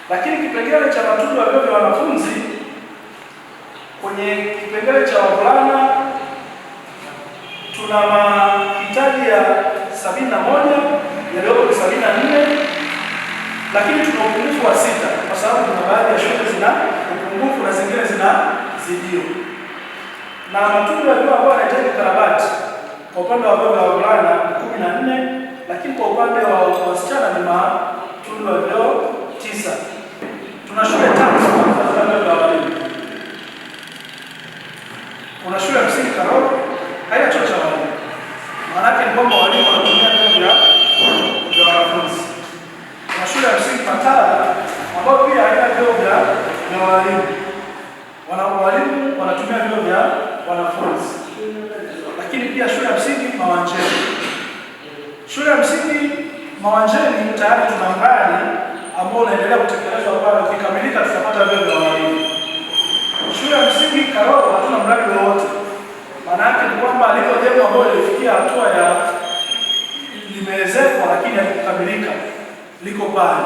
Lakini kipengele cha matundu ya vyoo vya wanafunzi, kwenye kipengele cha wavulana tuna mahitaji ya 71 yaliyopo 74, lakini tuna upungufu wa 6 kwa sababu kuna baadhi ya shule zina upungufu na zingine zina zidio. Na matundu ya vyoo ambayo yanahitaji karabati kwa upande wa vyoo vya wavulana 14, lakini kwa upande wa wasichana ni matundu ya vyoo 9. Tuna shule 5 za vyoo vya walimu. Kuna shule ya msingi Karoro, haina choo cha walimu. Maana yake ni kwamba walimu wanatumia vyoo vya wanafunzi. Kuna shule ya msingi Matala ambayo pia haina vyoo vya walimu. Walimu wanatumia vyoo vya wanafunzi. Lakini pia shule ya msingi Mawanjeni. Shule ya msingi Mawanjeni tayari tuna mradi ambao unaendelea kutekelezwa pale, ukikamilika tutapata vyoo vya walimu. Shule ya msingi Karoro hatuna mradi wowote. Maana yake ni kwamba liko jengo ambalo lilifikia hatua ya limeezekwa lakini halikukamilika, liko pale.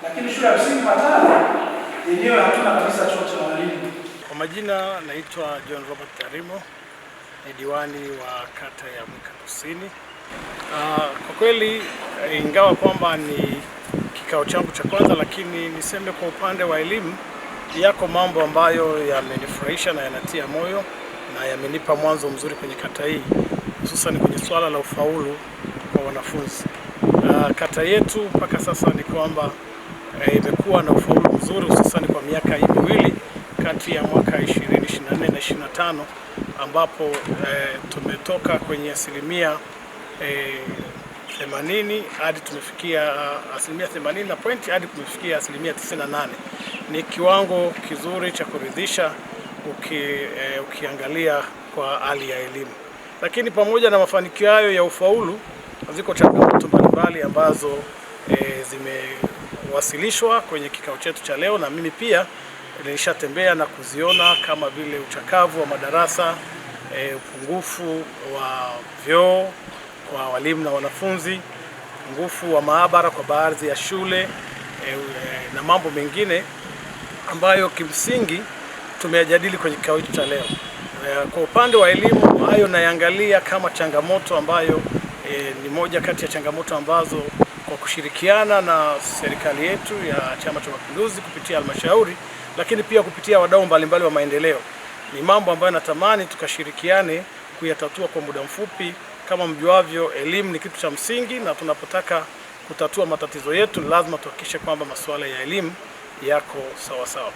Lakini shule ya msingi Matala yenyewe hatuna kabisa choo cha walimu. Kwa majina naitwa John Robert Tarimo, ni diwani wa kata ya Mwika Kusini. Kwa kweli ingawa kwamba ni kikao changu cha kwanza, lakini niseme kwa upande wa elimu yako mambo ambayo yamenifurahisha na yanatia moyo na yamenipa mwanzo mzuri kwenye kata hii, hususan kwenye swala la ufaulu kwa wanafunzi. Kata yetu mpaka sasa ni kwamba imekuwa na ufaulu mzuri, hususan kwa miaka hii miwili kati ya mwaka 2024 na 2025, ambapo tumetoka kwenye asilimia 80 hadi tumefikia asilimia 80 na point hadi tumefikia asilimia 98. Ni kiwango kizuri cha kuridhisha ukiangalia kwa hali ya elimu. Lakini pamoja na mafanikio hayo ya ufaulu, ziko changamoto mbalimbali ambazo zimewasilishwa kwenye kikao chetu cha leo, na mimi pia nilishatembea na kuziona, kama vile uchakavu wa madarasa, upungufu wa vyoo kwa walimu na wanafunzi, upungufu wa maabara kwa baadhi ya shule na mambo mengine ambayo kimsingi tumeyajadili kwenye kikao cha leo. Kwa upande wa elimu, hayo nayangalia kama changamoto ambayo ni moja kati ya changamoto ambazo kwa kushirikiana na serikali yetu ya Chama cha Mapinduzi kupitia halmashauri, lakini pia kupitia wadau mbalimbali wa maendeleo, ni mambo ambayo natamani tukashirikiane kuyatatua kwa muda mfupi. Kama mjuavyo, elimu ni kitu cha msingi, na tunapotaka kutatua matatizo yetu lazima tuhakikishe kwamba masuala ya elimu yako sawa sawa.